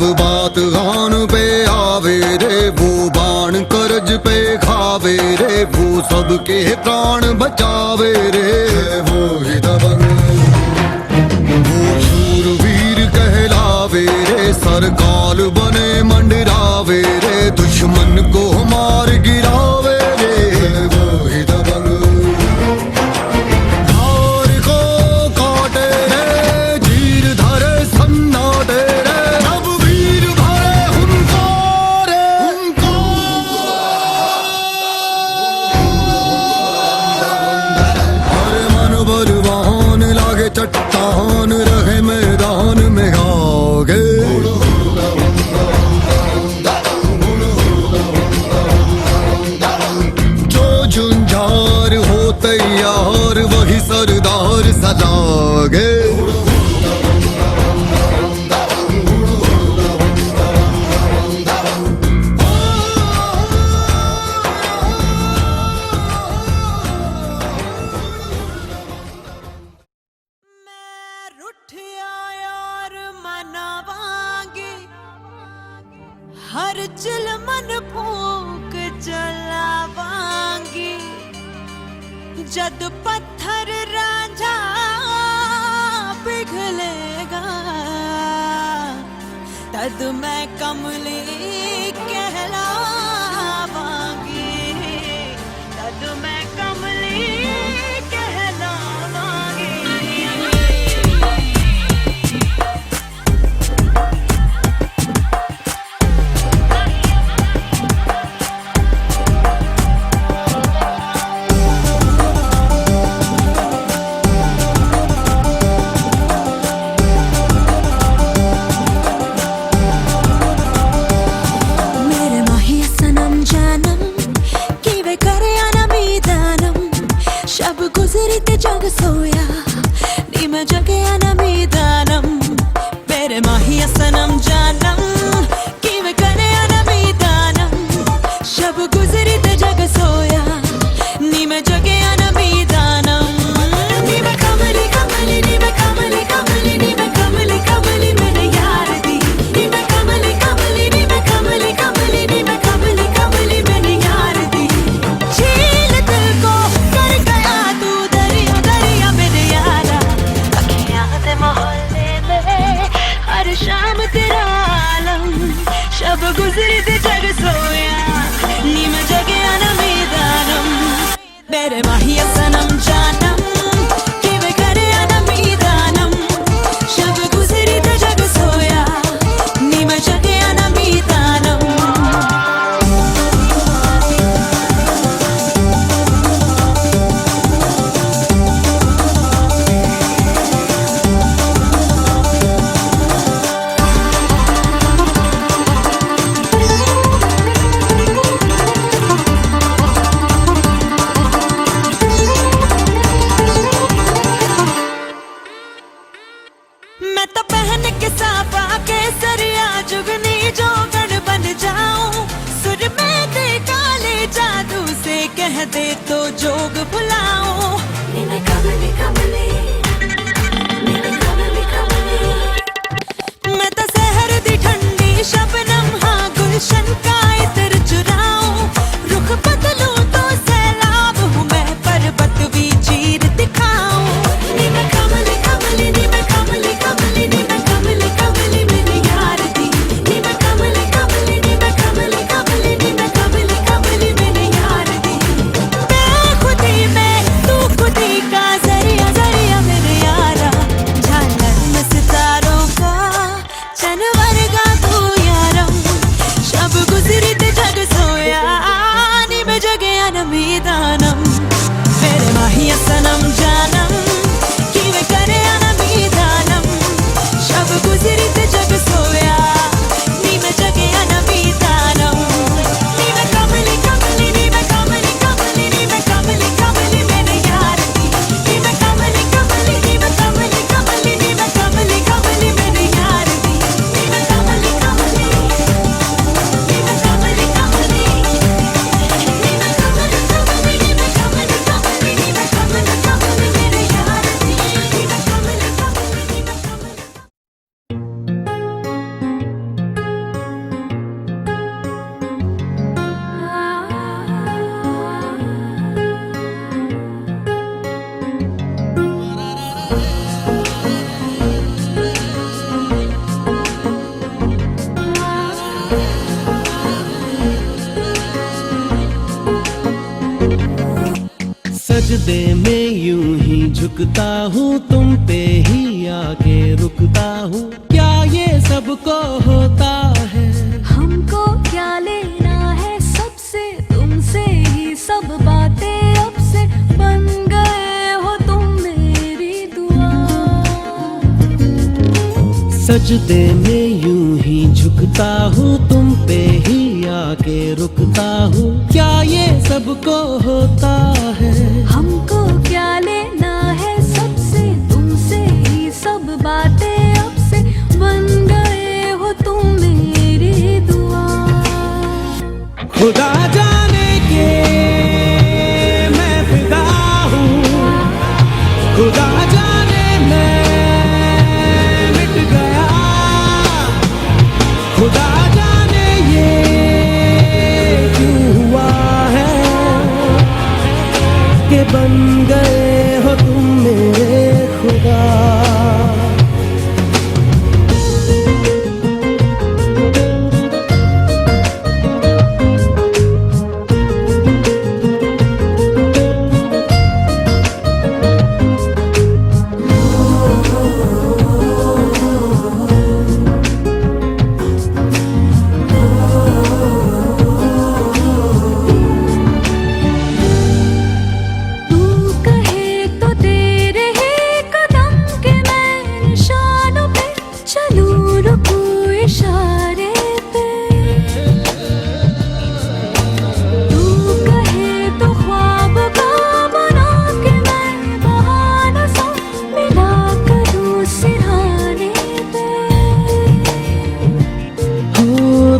जब बात गान पे आवे रे, वो बाण करज पे खावे रे, वो सबके प्राण बचावे रे। वो ही दबंग, वो शूरवीर कहलावे रे, सरकाल बने मंडरावे रे, दुश्मन को मार गिरावे रे। वो ही दबंग, धार को काटे रे, जीर धरे सन्नाटे रे, अब वीर भरे हुंकार रे, हर मन बलवान लागे चट्टान, रहे मैदान में आगे। जो झुंझार हो तैयार, वही सरदार सलागे। हर चिल मन फूक जलावांगी, जद पत्थर रांझा पिघलेगा, तद मैं कमली कहलावांगी, तद मैं कमली कहलावांगी। गुजरीते जग सोया, नी मैं जगे अनमी दानम, मेरे माहिया सनम जानम, कि वे करे अनमी दानम। शब गुजरीते जग सोया, नी मैं जगे अनमी दानम, नी मैं कमली कमली, नी मैं कमली कमली, नी मैं कमली कमली मेरे यार दी, नी मैं कमली कमली, नी मैं कमली कमली, नी मैं कमली कमली मेरे यार दी। झील दिल को कर गया तू दरिया दरिया मेरे यारा, अखियां दे मोहल्ले में हर शाम तेरा आलम। शब गुजरी ते जग सोया, नी मैं जगे अनमी दानम, मेरे माहिया सनम जानम, कि वे करे अनमी दानम। शब गुजरी ते जग सोया, नी मैं जगे अनमी दानम। मैं तो पहन के साफा केसरिया, जुगनी जोगन बन जाऊं, सुर में दे काले जादू से कह दे तो जोग भुलाऊं। नीने कमली कमली, नीने कमली कमली, मैं तो सहर दी ठंडी शबनम, हाँ गुलशन का इतर चुराऊं, रुख बदलूं तो सैलाब हूँ मैं, पर्वत भी चीर दिखाऊं। नीने कमली कमली, नीने कमली कमली, नीने कमली कमली मेरे यार दी, नीने कमली कमली, नीने कमली कमली, नीने कमली कमली मेरे यार दी। मैं खुदी में तू खुदी का जरिया जरिया मेरे यारा, झालर में सितारों का चनवर का तू यारम। शब गुजरी ते जग सोया, नी मैं जगे अनमी दानम, मेरे माहिया सनम जानम, कि वे करे अनमी दानम। शब गुजरी ते जग सोया, नी मैं जगे अनमी दानम, नी मैं कमली कमली, नी मैं कमली कमली, नी मैं कमली कमली मेरे यार दी, नी मैं कमली कमली, नी मैं कमली कमली, नी मैं कमली कमली मेरे यार दी, नी मैं कमली कमली, नी मैं कमली कमली, नी मैं कमली कमली, नी मैं कमली कमली, नी मैं कमली कमली। सजदे में यूं ही झुकता हूँ, तुम पे ही आके रुकता हूँ, क्या ये सबको होता है? हमको क्या लेना है सबसे, तुमसे ही सब बातें अब से, बन गए हो तुम मेरी दुआ। सजदे में यूं ही झुकता हूँ, तुम पे ही आके रुकता हूँ, क्या ये सबको होता है? हमको क्या लेना है सबसे, तुमसे ही सब बातें अब से, बन गए हो तुम मेरी दुआ। खुदा जाने के मैं फिदा हूँ, खुदा जाने मैं मिट गया, खुदा जाने ये क्यों हुआ है कि बन गए हो तुम मेरे खुदा।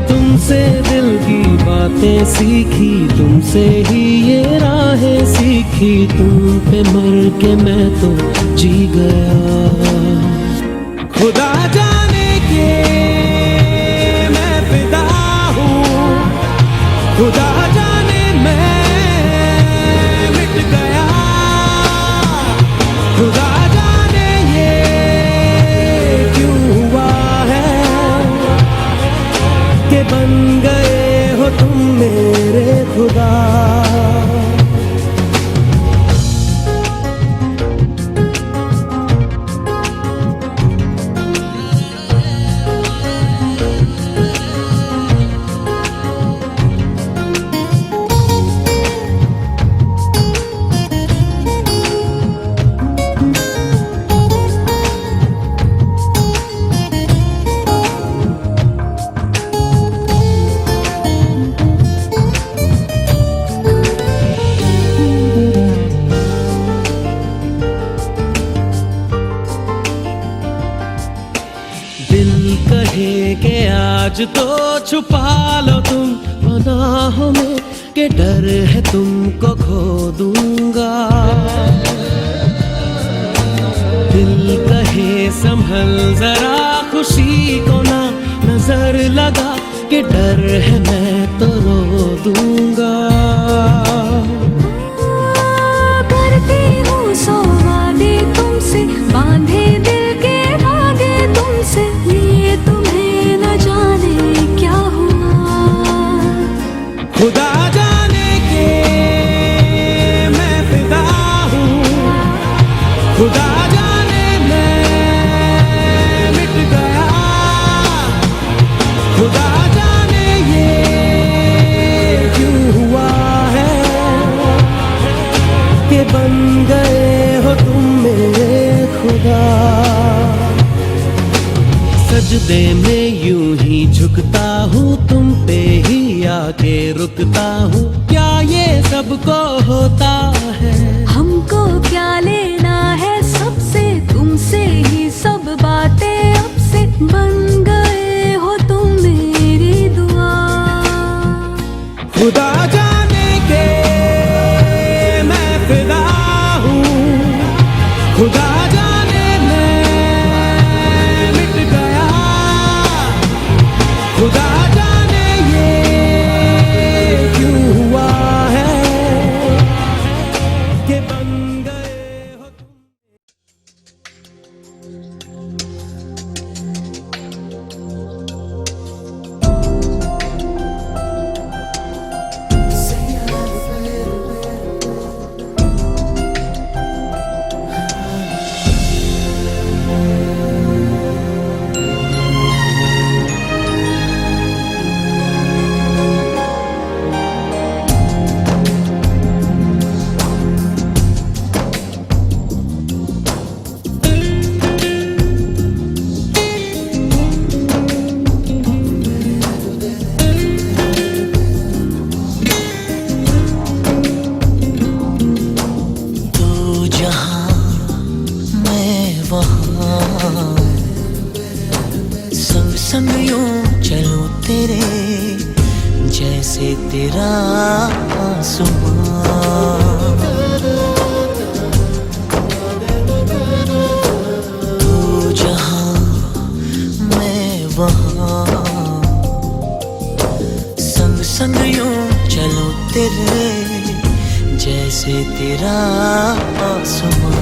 तुमसे दिल की बातें सीखी, तुमसे ही ये राहें सीखी, तुम पे मर के मैं तो जी गया। खुदा जाने के मैं फिदा हूँ, खुदा जाने मैं मिट गया, खुदा जाने ये क्यों हुआ है कि बन गए हो तुम मेरे खुदा। दिल कहे के आज तो छुपा लो तुम पनाहों में, के डर है तुमको खो दूंगा। दिल कहे संभल जरा खुशी को ना नजर लगा, के डर है मैं तो रो दूंगा। करती हूँ सौ वादे तुमसे, बांधे दिल के धागे तुमसे, ये तुम्हें न जाने क्या हुआ। खुदा जाने के मैं फिदा हूँ, खुदा जाने मैं मिट गया, खुदा जाने ये क्यों हुआ है कि बन गए हो तुम मेरे खुदा। सजदे में यूं ही झुकता हूँ, तुम पे ही आके रुकता हूँ, क्या ये सबको होता है? हमको क्या लेना है सबसे, तुमसे ही सब बातें अब से, बन गए हो तुम मेरी दुआ। खुदा जाने के मैं फिदा हूँ, खुदा जाने मैं मिट गया, खुदा जाने ये क्यों हुआ है आसमां। तू जहां मैं वहां, संग संग यूं चलो तेरे जैसे तेरा आसमां।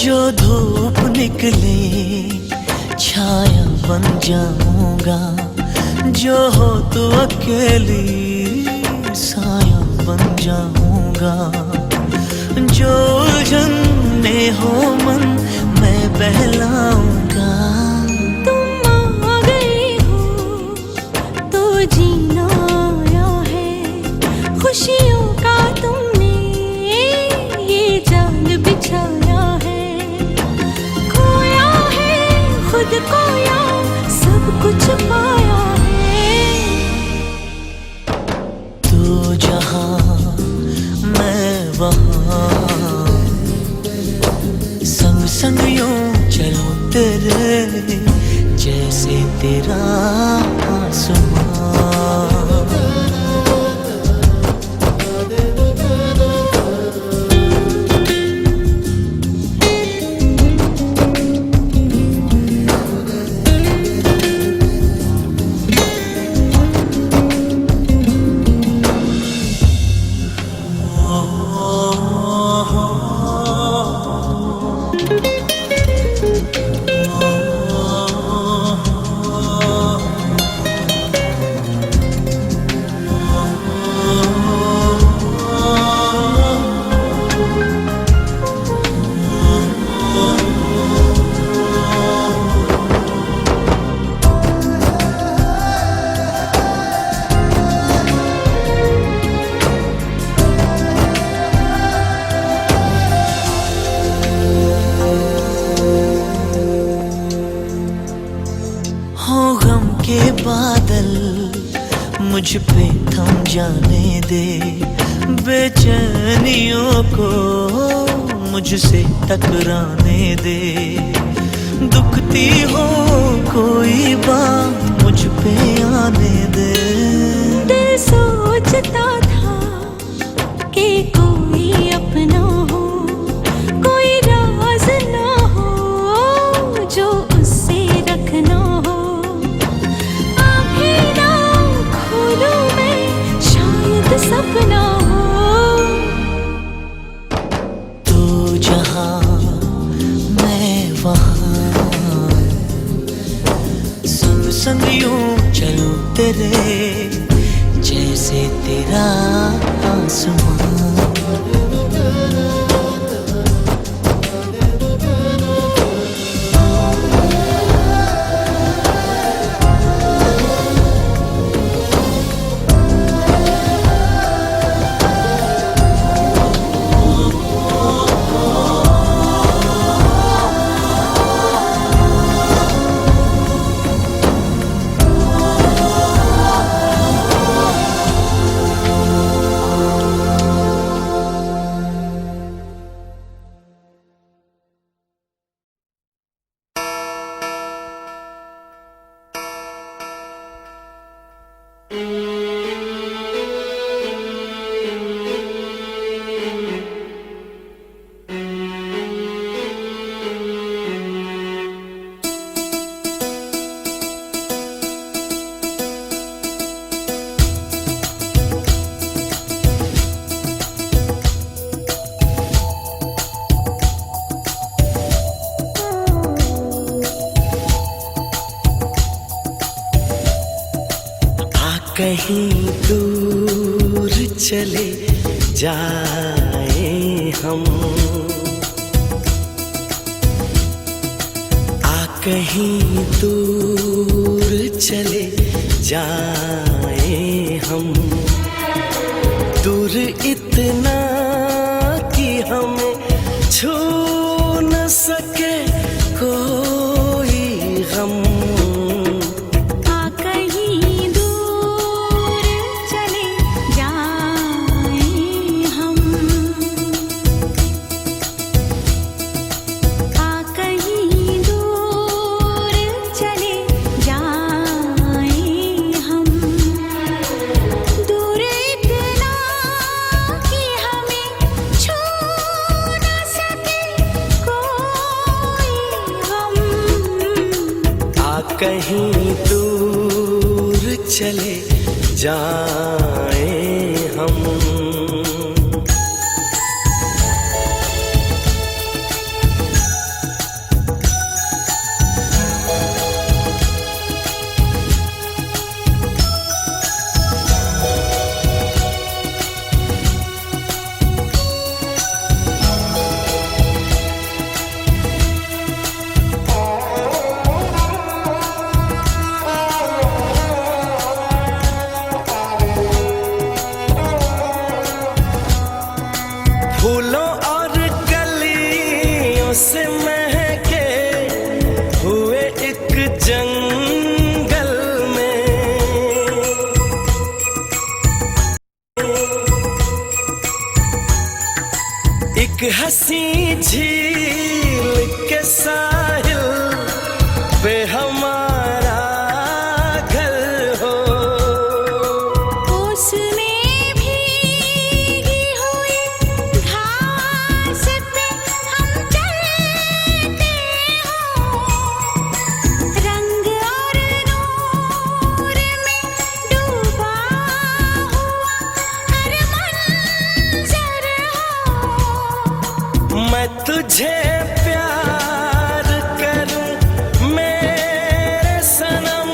जो धूप निकले छाया बन जाऊंगा, जो हो तो अकेली साया बन जाऊंगा। जो उलझन में हो मन मैं बहलाऊंगा। तुम आ गई हो तो जीना आया है, खुशियों का तुमने ये जाल बिछाया है। खोया है खुद खोया, सब कुछ पाया है। तू जहां मैं वहां, संग संग यूं चलो तेरे जैसे तेरा आसमां। हो गम के बादल मुझ पे थम जाने दे, बेचैनियों को मुझसे टकराने दे। दुखती हो कोई बात मुझ पे आने दे। दिल सोचता था कि कोई अपना हो, कोई राज ना हो जो उससे रखना हो। आँखें ना खोलूं मैं शायद सपना हो। तू जहां मैं वहां, संग संग यूं चलो तेरे जैसे तेरा आसमां। कहीं दूर चले जाए हम। आ कहीं दूर चले जाए हम, दूर इतना कि हमें छू न सके कोई गम। आ कहीं दूर चले जाए हम, आ कहीं दूर चले जाए हम, दूर इतना कि हमें छू न सके कोई गम। आ कहीं दूर चले जाए हम। फूलों और कलियों से महके हुए एक जंगल में, एक हंसी झील के साहिल पे हमारा घर हो। उसमें भीगी हुई घास पे हम चलते हों, रंग और नूर में डूबा हुआ हर मंजर हो। मैं तुझे प्यार करूं मेरे सनम,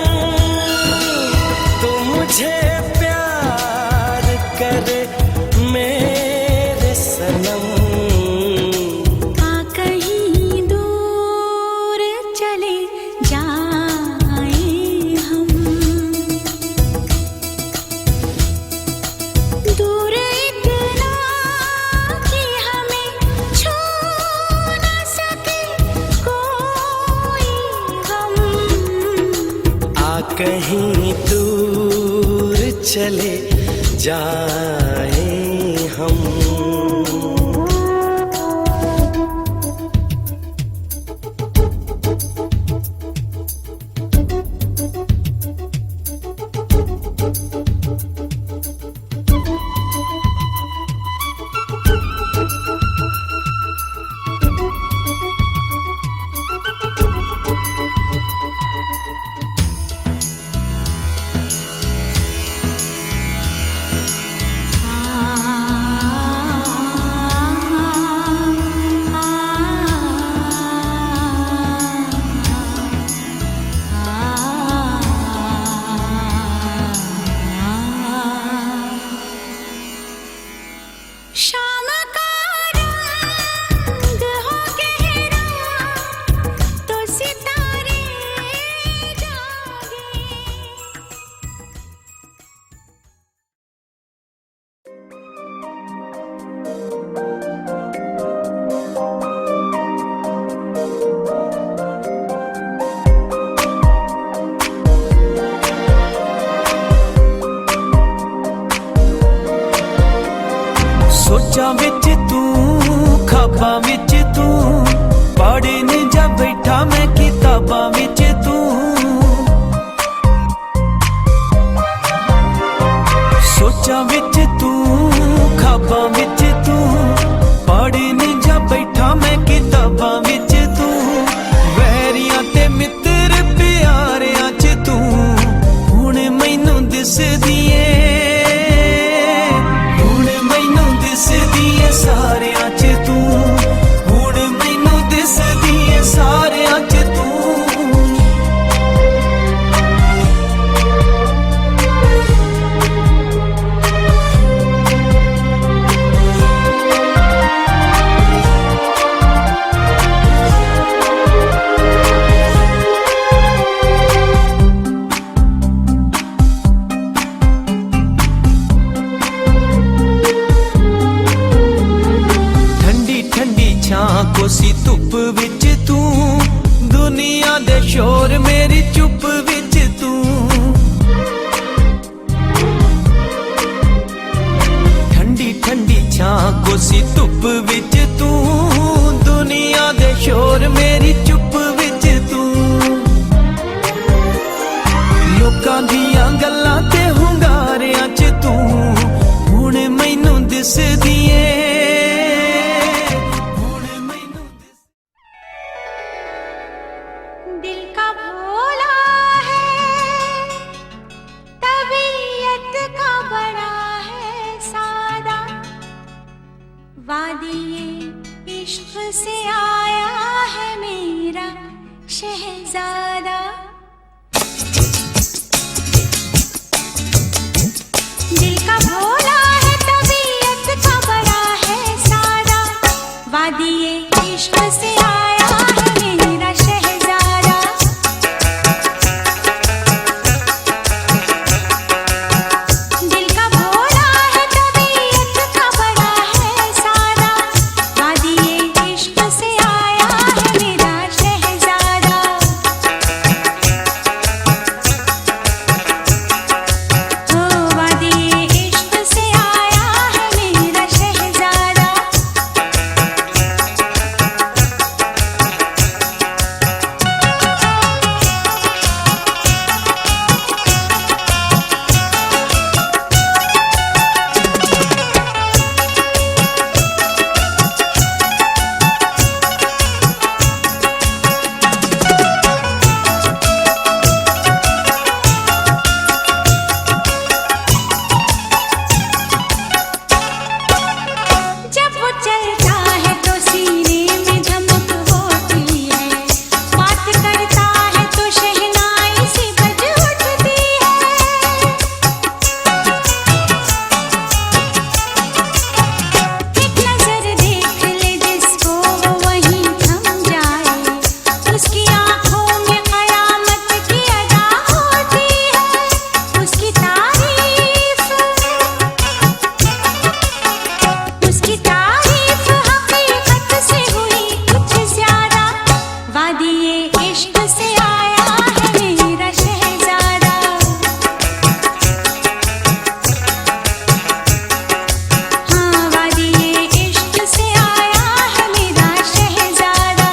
तू मुझे प्यार करे मेरे सनम। आ कहीं दूर चले जाए हम, दूर इतना कि हमें छू न सके कोई गम। आ कहीं दूर चले जाए हम। शाम का रंग हो गहरा तो सितारे जागे। सोचा विच तू खाबा विच तू पढ़े ने जा बैठा मैं किताबां विच तू। सोचा विच तू खाबा विच तू पढ़े ने जा बैठा मैं किताबां विच तू। वैरियां ते मित्र प्यारियां च तू हुण मैनू दिसदी ऐ, दिसदी ऐ सारियां च तू, हुण मैनू दिसदी ऐ सारियां च तू। शोर मेरी चुप विच तू ठंडी ठंडी छां कोसी धुप विच तू दुनिया दे शोर मेरी चुप विच तू लोकां दियां गल्लां ते हुंगारियां च तू हुण मैनू दिसदी ऐ दिल का भोला है तबीयत का बड़ा है सादा वादिये इश्क से आया है मेरा शहजादा दिल का भोला है तबीयत का बड़ा है सादा वादिये इश्क से आया है मेरा शहजादा दिल का भोला है तबीयत का बड़ा है सादा वादिये इश्क से आया है मेरा शहजादा ओ वादिये इश्क से आया है मेरा शहजादा जब वो चलता है तो सीने में झमक होती है बात करता है तो शहनाई सी बज उठती है एक नजर देख ले जिसको वो वहीं थम जाए उसकी आंखों में कयामत की अदा होती है उसकी तारीफ हकीकत से हुई कुछ ज्यादा वादिये इश्क से आया है मेरा शहजादा हाँ वादिये इश्क से आया है मेरा शहजादा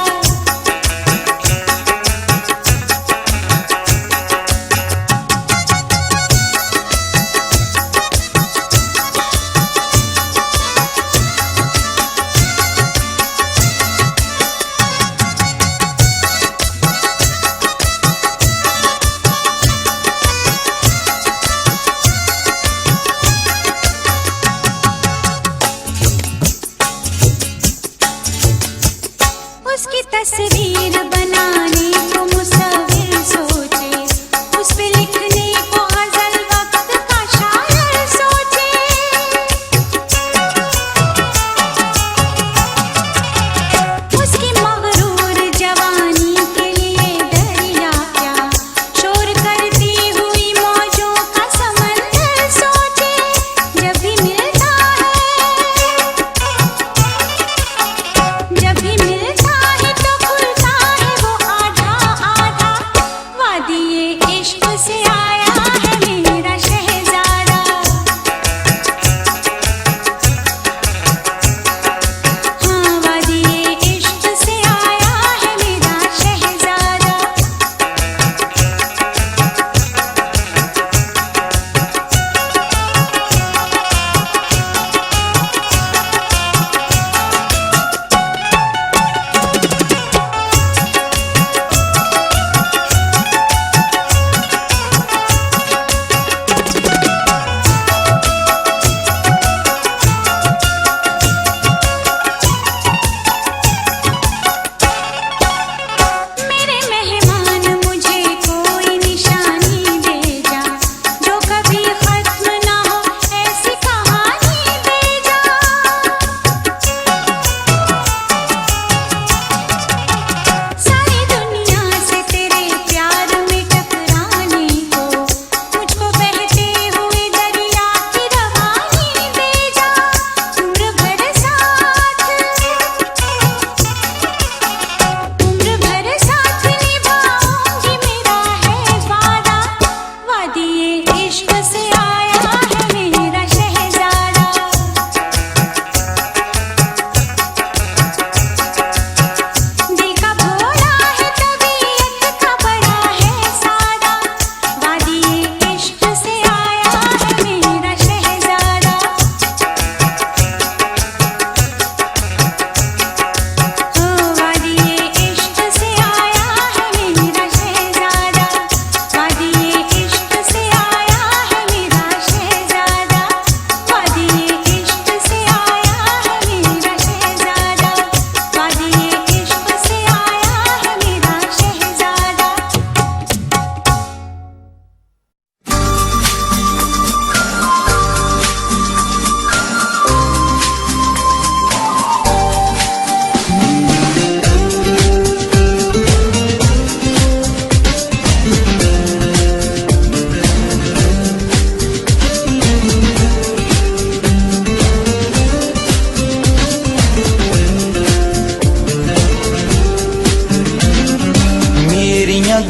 उसकी तस्वीर बनाने को मुसव्विर सोचे उस पे लिखने को गजल वक्त का शायर सोचे उसकी मगरूर जवानी के लिए दरिया क्या शोर करती हुई मौजों का समंदर सोचे जब भी मिलता है तो खुलता है वो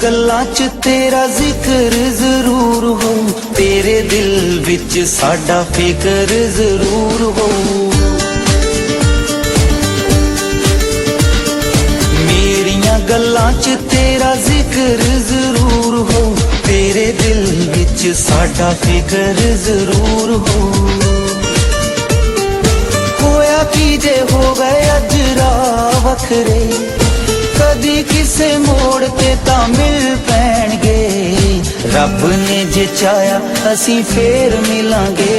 गल्लां च तेरा जिक्र जरूर हो, तेरे दिल विच साडा फिक्र जरूर हो। मेरियां गल्लां च तेरा जिक्र जरूर हो, तेरे दिल विच साडा फिक्र जरूर हो। होया की जे हो गए अज राह वखरे, कदी किसे मोड़ ते तां मिल पैणगे। रब ने जे चाया असीं फेर मिलांगे,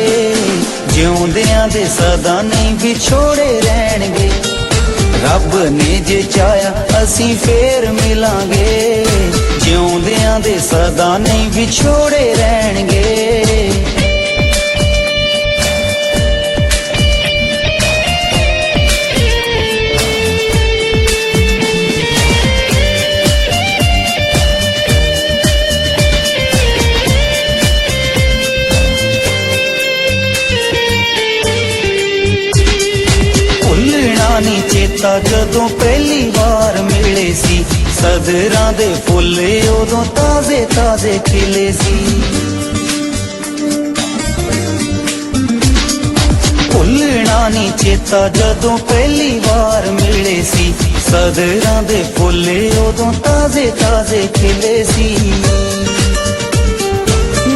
जिउंदियां दे सदा नहीं विछोड़े रहणगे। रब ने जे चाया असीं फेर मिलांगे, जिउंदियां दे सदा नहीं विछोड़े रहणगे। नी चेता जदों पहली बार मिले सी, सदरां दे फुल उदों ताजे ताजे खिले सी। भुलना नी चेता जदों पहली बार मिले सी, सदरां दे फुल उदों ताजे ताजे खिले सी।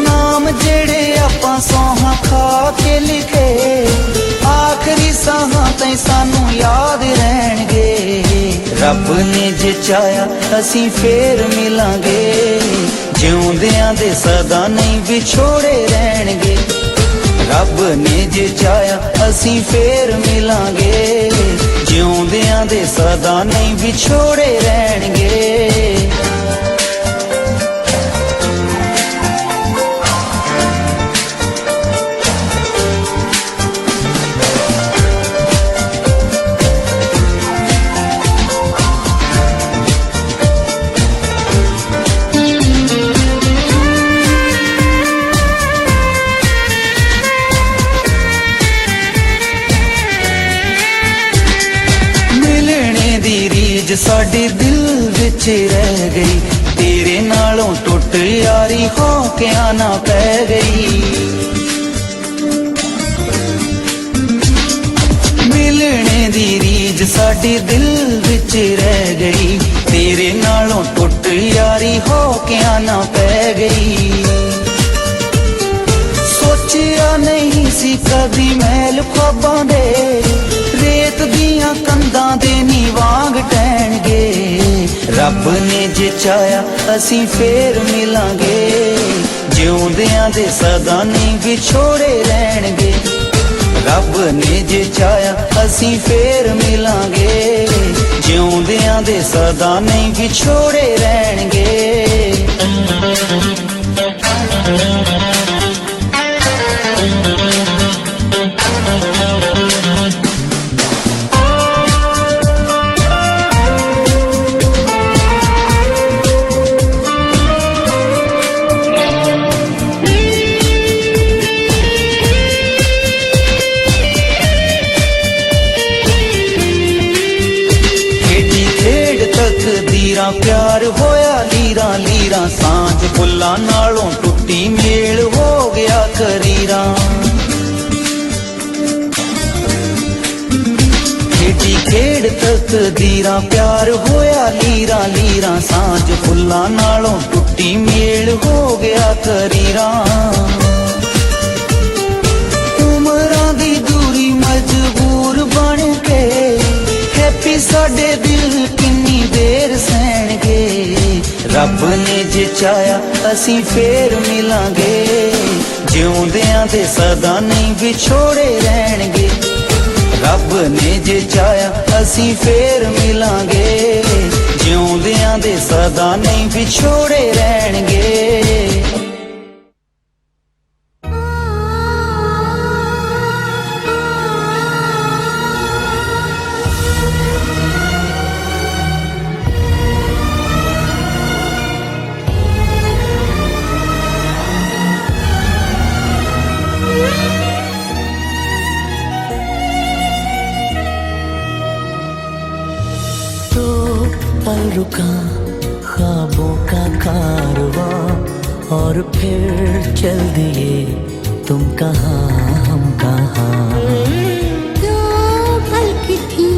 नाम जेड़े आपां सौहां खा के लिखे, आखरी साहां ताईं सानू याद रहणगे। रब ने जे चाया असीं फेर मिलांगे, जिउंदियां दे सदा नहीं विछोड़े रहणगे। रब ने जे चाया असीं फेर मिलांगे, जिउंदियां दे सदा नहीं विछोड़े रहणगे। साडे दिल विच रह गई, तेरे नालों टुट यारी हो के आना पै गई। मिलने दी रीज साडे दिल विच रह गई, तेरे नालों टुट यारी हो के आना पै गई। सोचिया नहीं सी कदी महल ख्वाबां दे, रेत दियां कंधां दे नी वांग टहणगे। रब ने जे चाया असीं फेर मिलांगे, जिउंदियां दे सदा नहीं विछोड़े रहणगे। रब ने जे चाया असीं फेर मिलांगे, जिउंदियां दे सदा नहीं विछोड़े रहणगे। प्यार होया लीरा लीरा, सांझ फुल्लां नालों टुटी मेल हो गया करीरा। खेडी खेड़ तकदीरां, प्यार होया लीरा लीरा, सांझ फुल्लां नालों टुटी मेल हो गया करीरा। उमरां दी दूरी मजबूर बन के, हैप्पी साडे दिल किन्नी देर सहणगे। रब ने जे चाया असीं फेर मिलांगे, जिउंदियां दे सदा नहीं विछोड़े रहणगे। रब ने जे चाया असीं फेर मिलांगे, जिउंदियां दे सदा नहीं विछोड़े रहणगे। रुका ख्वाबों का कारवां और फिर चल दिए तुम कहाँ हम कहाँ। दो पल की थी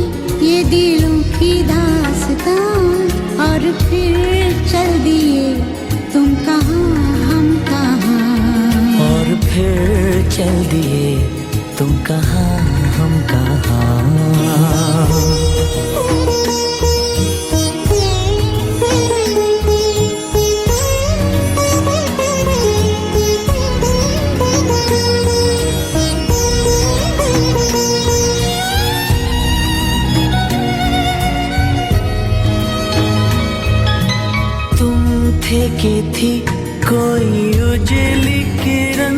ये दिलों की दास्तां और फिर चल दिए तुम कहाँ हम कहाँ। और फिर चल दिए तुम कहाँ हम कहाँ। कि थी कोई उजली किरण,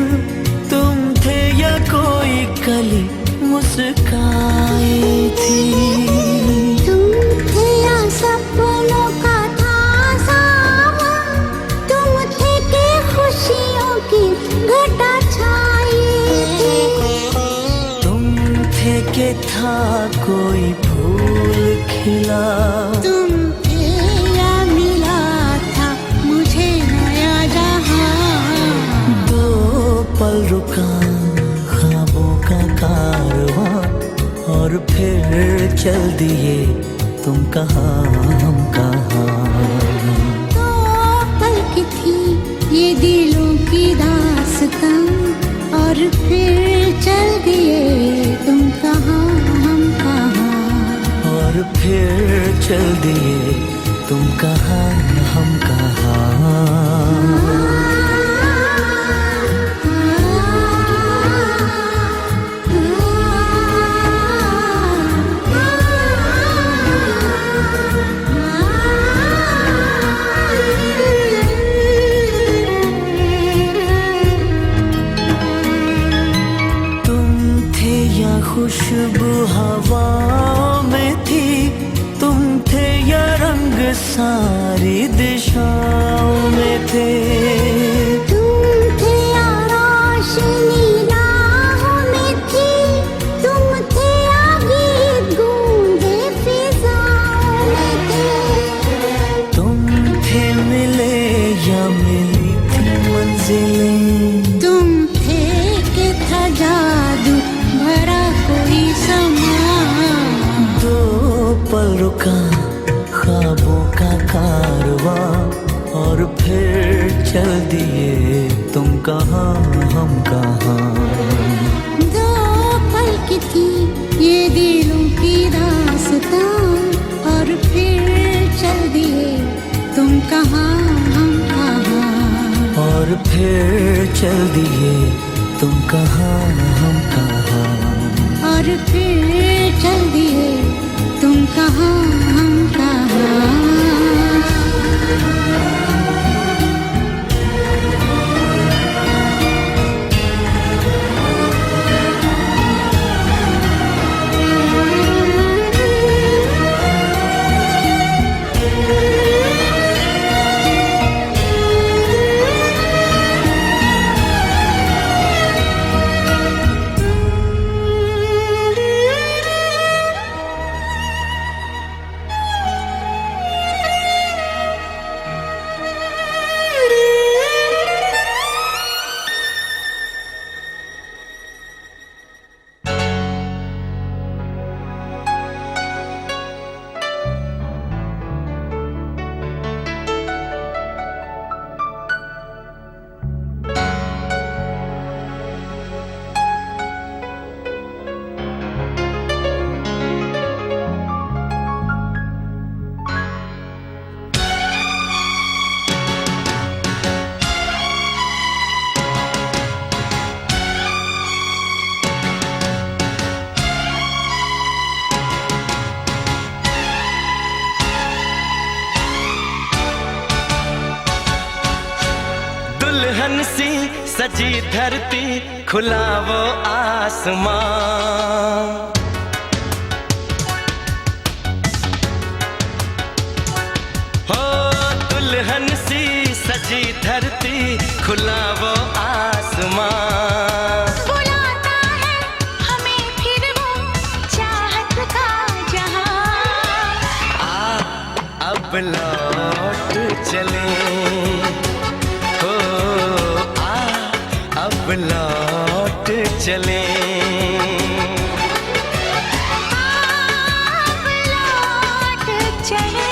तुम थे या कोई कली मुस्काई थी। तुम थे या सपनों का था सामा, तुम थे कि खुशियों की घटा छाई थी। तुम थे कि था कोई फूल खिला, पल रुका ख्वाबों का कारवां और फिर चल दिए तुम कहाँ हम कहाँ। दो पल की थी ये दिलों की दास्तां और फिर चल दिए तुम कहाँ हम कहाँ। और फिर चल दिए तुम कहाँ हम कहाँ। खुशबू हवाओं में थी, तुम थे या रंग सारी दिशाओं में थे। तुम थे या रोशनी राहों में थी, तुम थे या गीत गूंजे फिजाओं में थे। तुम थे मिले या मिली थी मंजिलें, तुम थे कि था जादू भरा कोई समा। दो पल रुका ख्वाबों का कारवां और फिर चल दिए तुम कहाँ हम कहाँ। दो पल की थी ये दिलों की दास्तां और फिर चल दिए तुम कहाँ हम कहाँ। और फिर चल दिए तुम कहाँ हम कहाँ। और फिर चल दिए तुम कहाँ हम कहाँ। दुल्हन सी सजी धरती खुला वो आसमां, हो दुल्हन सी सजी धरती खुला वो आसमां। बुलाता है हमें फिर वो चाहत का जहां। अब लौट चले हो आ अब लौट चले अब लौट चले